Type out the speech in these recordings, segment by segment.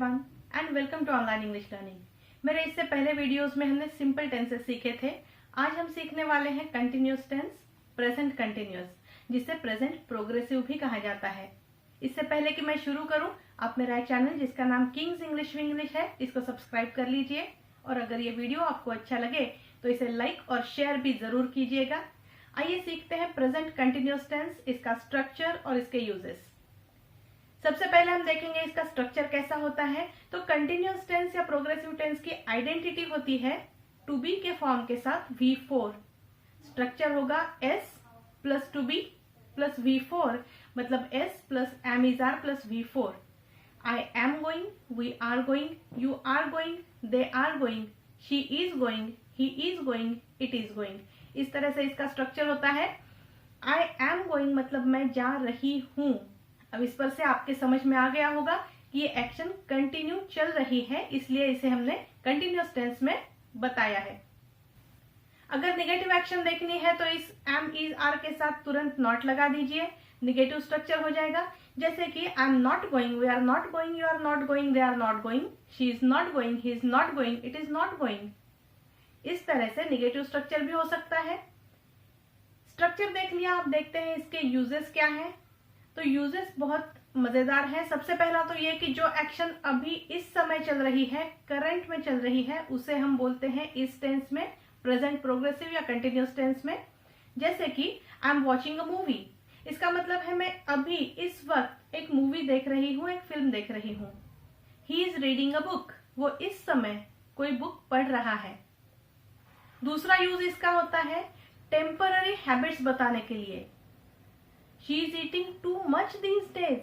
Everyone and welcome to online English learning. मेरे इससे पहले वीडियोस में हमने सिंपल टेंसेस सीखे थे। आज हम सीखने वाले हैं कंटिन्यूअस टेंस, प्रेजेंट कंटिन्यूअस, जिसे प्रेजेंट प्रोग्रेसिव भी कहा जाता है। इससे पहले कि मैं शुरू करूं, आप मेरा चैनल जिसका नाम किंग्स इंग्लिश इंग्लिश है, इसको सब्सक्राइब कर लीजिए और अगर ये वीडियो आपको अच्छा लगे तो इसे लाइक और शेयर भी जरूर कीजिएगा। आइए सीखते हैं प्रेजेंट कंटिन्यूअस टेंस, इसका स्ट्रक्चर और इसके यूजेस। सबसे पहले हम देखेंगे इसका स्ट्रक्चर कैसा होता है। तो कंटिन्यूअस टेंस या प्रोग्रेसिव टेंस की आइडेंटिटी होती है टू बी के फॉर्म के साथ V4। स्ट्रक्चर होगा S plus to be plus V4, मतलब S plus am is are plus V4। I am going, we are going, you are going, they are going, she is going, he is going, it is going. इस तरह से इसका structure होता है। आई am going मतलब मैं जा रही हूं। अब इस पर से आपके समझ में आ गया होगा कि ये एक्शन कंटिन्यू चल रही है, इसलिए इसे हमने कंटिन्यूअस टेंस में बताया है। अगर निगेटिव एक्शन देखनी है तो इस एम इज आर के साथ तुरंत नॉट लगा दीजिए, निगेटिव स्ट्रक्चर हो जाएगा। जैसे कि I am not going, we are not going, you are not going, they are not going, she is not going, he is not going, it is not going. इस तरह से negative structure भी हो सकता है। स्ट्रक्चर देख लिया, आप देखते हैं इसके यूजेस क्या है। तो यूजेस बहुत मजेदार है। सबसे पहला तो ये कि जो एक्शन अभी इस समय चल रही है, करंट में चल रही है, उसे हम बोलते हैं इस टेंस में प्रेजेंट प्रोग्रेसिव या कंटिन्यूअस टेंस में। जैसे कि I am watching a movie, इसका मतलब है मैं अभी इस वक्त एक मूवी देख रही हूँ, एक फिल्म देख रही हूँ। He is reading a book, वो इस समय कोई बुक पढ़ रहा है। दूसरा यूज इसका होता है टेम्पररी हैबिट्स बताने के लिए। She is eating too much these days,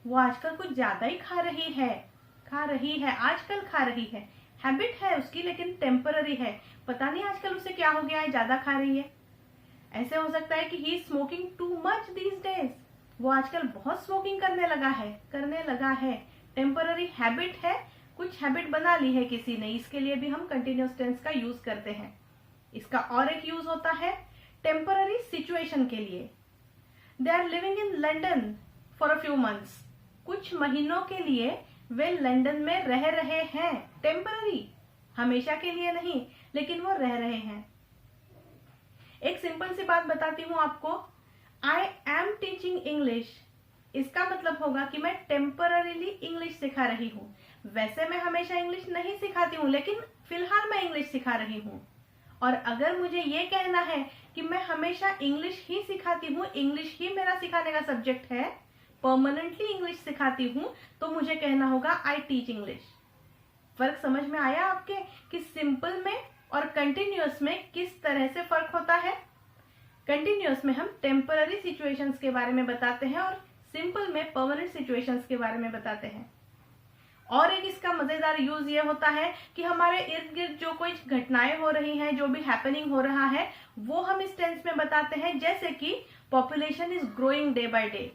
वो आजकल कुछ ज्यादा ही खा रही है, आजकल खा रही है। हैबिट है उसकी लेकिन टेम्पररी है, पता नहीं आजकल उसे क्या हो गया है, ज्यादा खा रही है। ऐसे हो सकता है कि he is smoking too much these days, वो आजकल बहुत स्मोकिंग करने लगा है। टेम्पररी हैबिट है, कुछ हैबिट बना ली है किसी ने, इसके लिए भी हम कंटिन्यूअस टेंस का यूज करते हैं। इसका और एक यूज होता है टेम्पररी सिचुएशन के लिए। They are living in London for a few months. कुछ महीनों के लिए वे लंदन में रह रहे हैं। टेम्पररी, हमेशा के लिए नहीं, लेकिन वो रह रहे हैं। एक सिंपल सी बात बताती हूँ आपको। I am teaching English, इसका मतलब होगा कि मैं टेम्पररीली इंग्लिश सिखा रही हूँ। वैसे मैं हमेशा इंग्लिश नहीं सिखाती हूँ, लेकिन फिलहाल मैं इंग्लिश सिखा रही हूँ। और अगर मुझे ये कहना है कि मैं हमेशा इंग्लिश ही सिखाती हूँ, इंग्लिश ही मेरा सिखाने का सब्जेक्ट है, परमानेंटली इंग्लिश सिखाती हूँ, तो मुझे कहना होगा आई टीच इंग्लिश। फर्क समझ में आया आपके कि सिंपल में और कंटिन्यूअस में किस तरह से फर्क होता है। कंटिन्यूअस में हम टेम्पररी सिचुएशंस के बारे में बताते हैं और सिंपल में परमानेंट सिचुएशंस के बारे में बताते हैं। और एक इसका मजेदार यूज ये होता है कि हमारे इर्द गिर्द जो कोई घटनाएं हो रही हैं, जो भी हैपनिंग हो रहा है, वो हम इस टेंस में बताते हैं। जैसे कि population is growing day by day,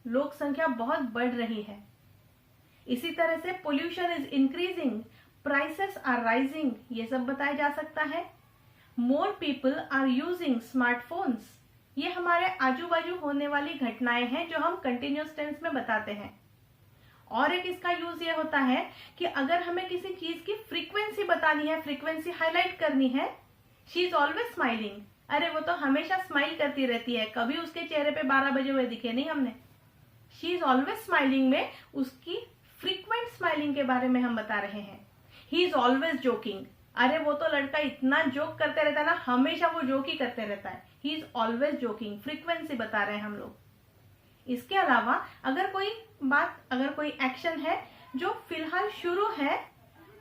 लोक संख्या बहुत बढ़ रही है। इसी तरह से pollution is increasing, prices are rising, ये सब बताया जा सकता है। More people are using smartphones, ये हमारे आजू बाजू होने वाली घटनाएं हैं जो हम कंटिन्यूअस टेंस में बताते हैं। और एक इसका यूज ये होता है कि अगर हमें किसी चीज की फ्रीक्वेंसी बतानी है, फ्रीक्वेंसी हाईलाइट करनी है, शी इज ऑलवेज स्माइलिंग, अरे वो तो हमेशा स्माइल करती रहती है, कभी उसके चेहरे पे 12 बजे हुए दिखे नहीं हमने। शी इज ऑलवेज स्माइलिंग में उसकी फ्रीक्वेंट स्माइलिंग के बारे में हम बता रहे हैं। ही इज ऑलवेज जोकिंग, अरे वो तो लड़का इतना जोक करते रहता है ना, हमेशा वो जोक ही करते रहता है। He is always joking, frequency बता रहे हैं हम लोग। इसके अलावा अगर कोई एक्शन है जो फिलहाल शुरू है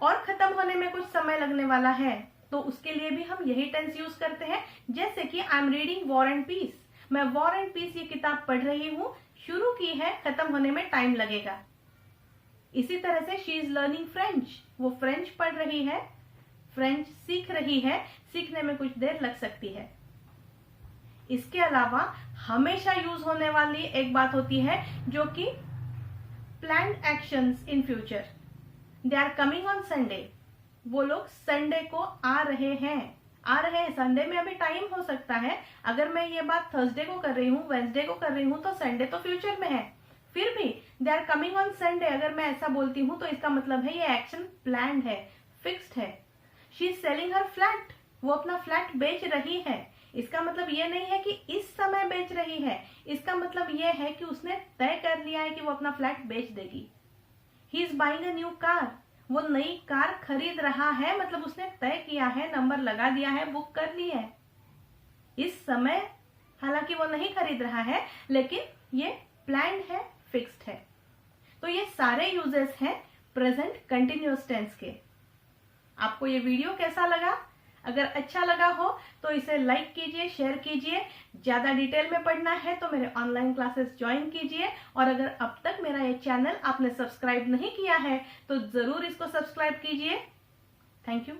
और खत्म होने में कुछ समय लगने वाला है, तो उसके लिए भी हम यही टेंस यूज करते हैं। जैसे कि I am reading War and Peace, मैं वॉर एंड पीस ये किताब पढ़ रही हूँ, शुरू की है, खत्म होने में टाइम लगेगा। इसी तरह से शी इज लर्निंग फ्रेंच, वो फ्रेंच पढ़ रही है, फ्रेंच सीख रही है, सीखने में कुछ देर लग सकती है। इसके अलावा हमेशा यूज होने वाली एक बात होती है जो कि planned actions in future. They are coming on Sunday, वो लोग संडे को आ रहे हैं। संडे में अभी टाइम हो सकता है। अगर मैं ये बात थर्सडे को कर रही हूँ, वेंसडे को कर रही हूँ, तो संडे तो फ्यूचर में है। फिर भी they are coming on Sunday, अगर मैं ऐसा बोलती हूँ तो इसका मतलब है ये एक्शन प्लान्ड है, फिक्स्ड है। She is selling her flat, वो अपना फ्लैट बेच रही है। इसका मतलब ये नहीं है कि इस समय बेच रही है, इसका मतलब ये है कि उसने तय कर लिया है कि वो अपना फ्लैट बेच देगी। He is buying a new car, वो नई कार खरीद रहा है, मतलब उसने तय किया है, नंबर लगा दिया है, बुक कर ली है। इस समय हालांकि वो नहीं खरीद रहा है, लेकिन ये प्लान्ड है, फिक्स्ड है। तो ये सारे यूजेस हैं प्रेजेंट कंटिन्यूअस टेंस के। आपको ये वीडियो कैसा लगा? अगर अच्छा लगा हो तो इसे लाइक कीजिए, शेयर कीजिए। ज्यादा डिटेल में पढ़ना है तो मेरे ऑनलाइन क्लासेस ज्वाइन कीजिए। और अगर अब तक मेरा ये चैनल आपने सब्सक्राइब नहीं किया है तो जरूर इसको सब्सक्राइब कीजिए। Thank you.